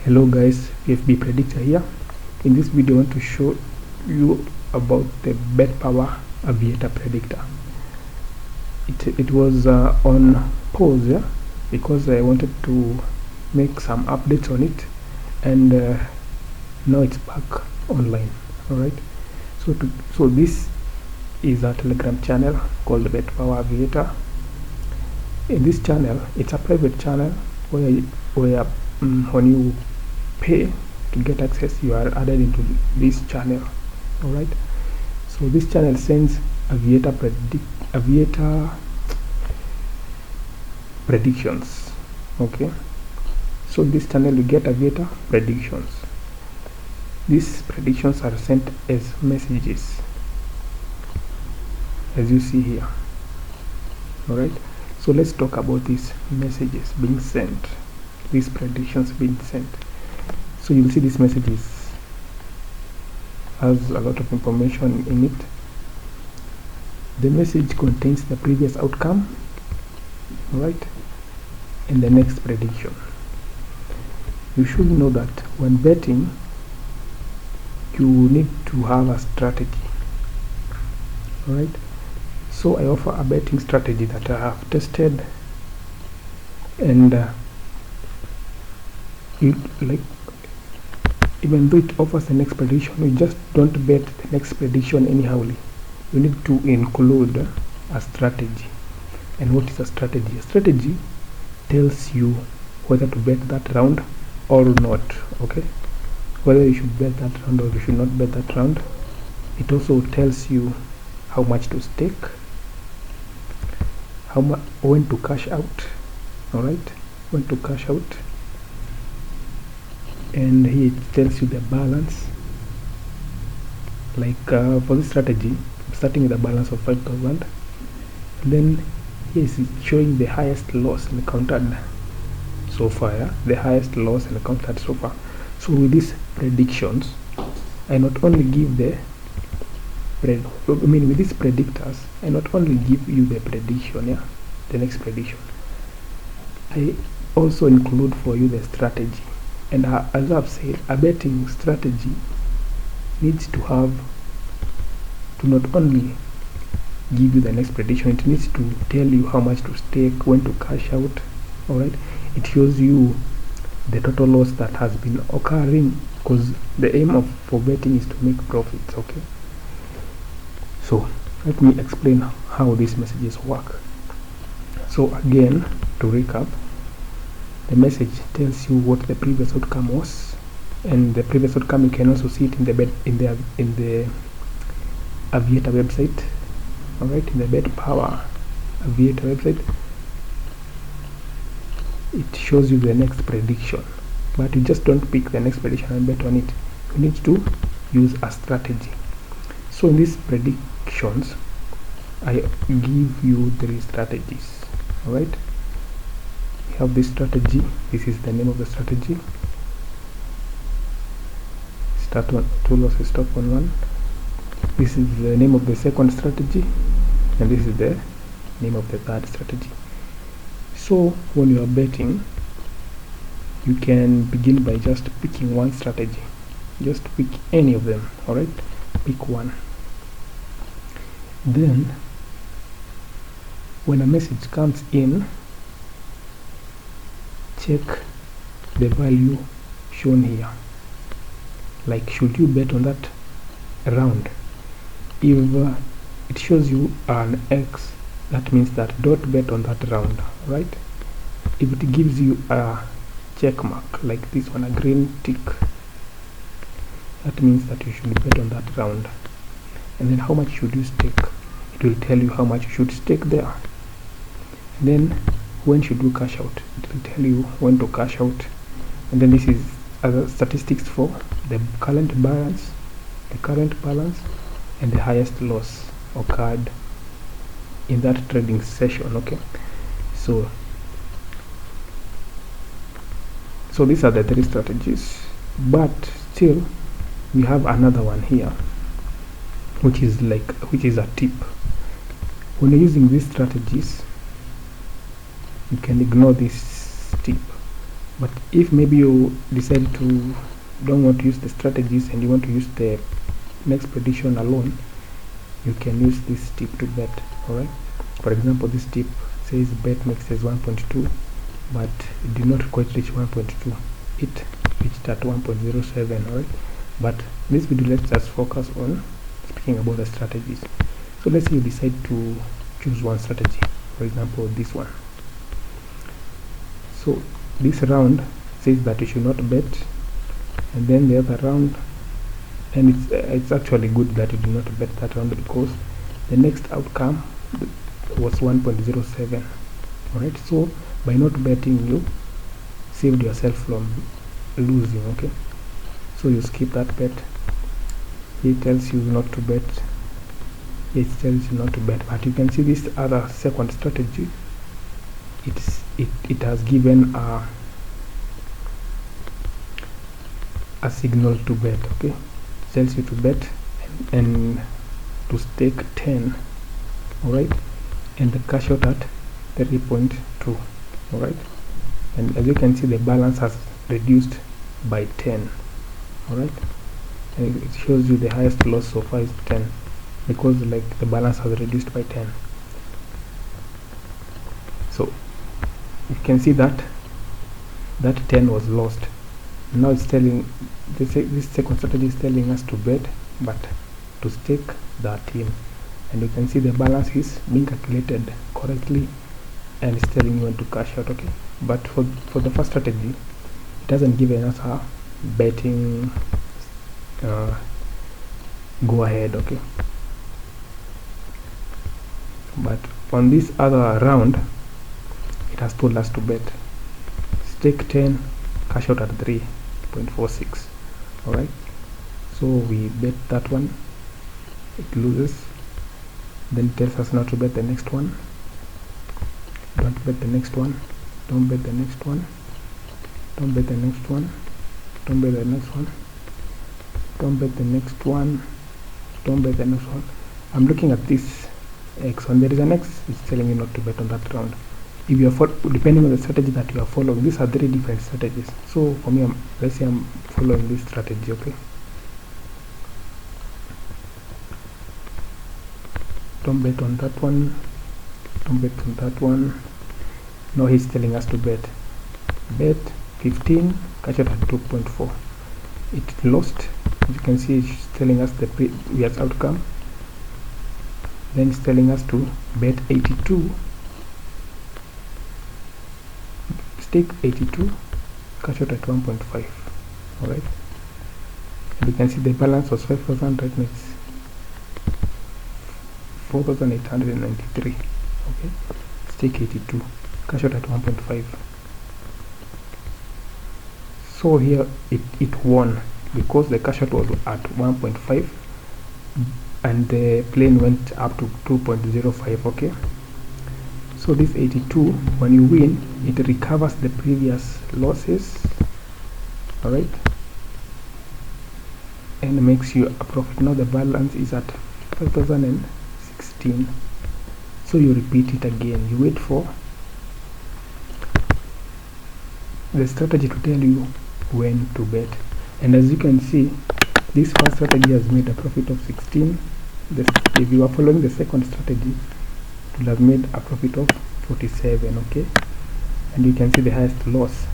Hello guys, PFB Predictor here. In this video I want to show you about the Betpawa Aviator Predictor. It was on pause because I wanted to make some updates on it, and now it's back online. Alright, so this is a Telegram channel called the Betpawa Aviator. In this channel, it's a private channel where when you pay to get access, you are added into this channel. Alright, so this channel sends aviator predictions. Okay, so this channel you get aviator predictions. These predictions are sent as messages, as you see here. Alright, so let's talk about these messages being sent, these predictions being sent. So you'll see this message has a lot of information in it. The message contains the previous outcome, right, and the next prediction. You should know that when betting, you need to have a strategy. Right, so I offer a betting strategy that I have tested, and even though it offers the next prediction, you just don't bet the next prediction anyhowly. You need to include a strategy. And what is a strategy? A strategy tells you whether to bet that round or not. Okay, whether you should bet that round or you should not bet that round. It also tells you how much to stake, when to cash out. All right, when to cash out. And here it tells you the balance. Like for this strategy, I'm starting with a balance of 5,000. Then here is showing the highest loss encountered so far. Yeah? The highest loss encountered so far. So with these predictions, I not only give with these predictors, I not only give you the prediction, yeah, the next prediction, I also include for you the strategy. And as I've said, a betting strategy needs to not only give you the next prediction, it needs to tell you how much to stake, when to cash out. Alright, it shows you the total loss that has been occurring, because the aim for betting is to make profits. Okay, so let me explain how these messages work. So again, to recap, the message tells you what the previous outcome was, and the previous outcome you can also see it in the Aviator website. Alright, in the Betpawa Aviator website, it shows you the next prediction, but you just don't pick the next prediction and bet on it. You need to use a strategy. So in these predictions, I give you 3 strategies. Alright, have this strategy. This is the name of the strategy. Start on 2 losses, stop on 1. This is the name of the second strategy, and this is the name of the third strategy. So when you are betting, you can begin by just picking one strategy. Just pick any of them. Alright, pick one. Then when a message comes in, check the value shown here. Like, should you bet on that round? If it shows you an X, that means that don't bet on that round. Right, if it gives you a check mark like this one, a green tick, that means that you should bet on that round. And then how much should you stake? It will tell you how much you should stake there. And then when should you cash out? It will tell you when to cash out. And then this is other statistics for the current balance, and the highest loss occurred in that trading session. Okay, so these are the 3 strategies, but still we have another one here, which is a tip. When you're using these strategies, you can ignore this tip. But if maybe you decide to don't want to use the strategies and you want to use the next prediction alone, you can use this tip to bet. Alright, for example, this tip says bet makes is 1.2, but it did not quite reach 1.2, it reached at 1.07. Alright, but in this video let's just focus on speaking about the strategies. So let's say you decide to choose one strategy, for example this one. So this round says that you should not bet, and then the other round, and it's actually good that you do not bet that round because the next outcome was 1.07. Alright, so by not betting you saved yourself from losing. Okay, so you skip that bet. It tells you not to bet, it tells you not to bet, but you can see this other second strategy, it has given a signal to bet. Okay, it tells you to bet and to stake 10. Alright, and the cash out at 3.2. Alright, and as you can see the balance has reduced by 10. Alright, and it shows you the highest loss so far is 10 because like the balance has reduced by 10. So you can see that 10 was lost. Now it's telling this second strategy is telling us to bet but to stake 13, and you can see the balance is being calculated correctly and it's telling you when to cash out. Okay, but for the first strategy it hasn't given us a betting go ahead. Okay, but on this other round it has told us to bet stake 10, cash out at 3.46. Alright, so we bet that one, it loses, then it tells us not to bet the next one. Don't bet the next one, don't bet the next one, don't bet the next one, don't bet the next one, don't bet the next one, don't bet the next one. I'm looking at this X, when there is an X it's telling you not to bet on that round. If you are depending on the strategy that you are following, these are 3 different strategies. So for me, let's say I'm following this strategy. Okay, don't bet on that one, don't bet on that one. Now he's telling us to bet 15, cash out at 2.4. it lost. As you can see, it's telling us the previous outcome. Then it's telling us to bet 82, stake 82, cash out at 1.5. Alright, and you can see the balance was 5,000. Right now it's 4,893. Okay, stake 82, cash out at 1.5. So here it won because the cash out was at 1.5 and the plane went up to 2.05. okay, so this 82, when you win, it recovers the previous losses. Alright, and makes you a profit. Now the balance is at 5,016. So you repeat it again, you wait for the strategy to tell you when to bet, and as you can see, this first strategy has made a profit of 16. If you are following the second strategy, it will have made a profit of 47. okay, and you can see the highest loss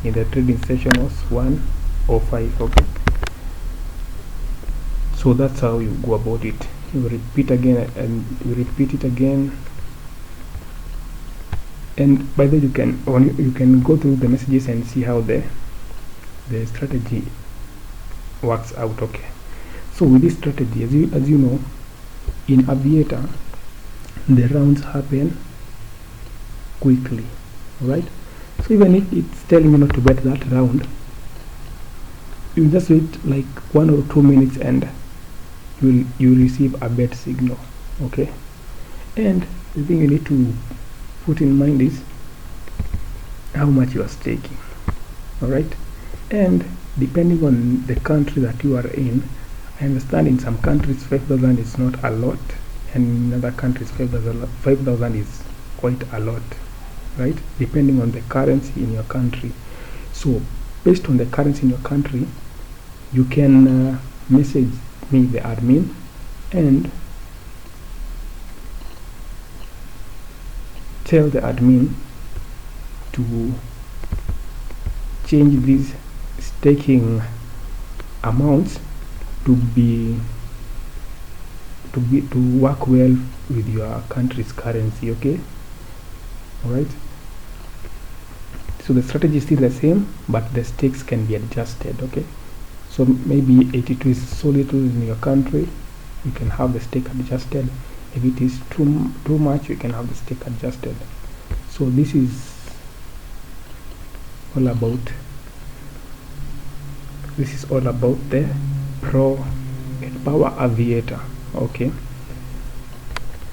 in the trading session was 105. okay, so that's how you go about it. You repeat again and you repeat it again, and by the way, you can go through the messages and see how the strategy works out. Okay, so with this strategy, as you know, in Aviator the rounds happen quickly. Right, so even if it's telling you not to bet that round, you just wait like 1 or 2 minutes and you receive a bet signal. Okay, and the thing you need to put in mind is how much you are staking. Alright, and depending on the country that you are in, I understand in some countries 5,000 is not a lot, and in other countries 5,000 is quite a lot. Right, depending on the currency in your country. So based on the currency in your country, you can message me, the admin, and tell the admin to change these staking amounts to work well with your country's currency. Okay, all right. So the strategy is still the same, but the stakes can be adjusted. Okay, so maybe 82 is so little in your country, you can have the stake adjusted. If it is too much, you can have the stake adjusted. So this is all about the Betpawa Aviator. Okay.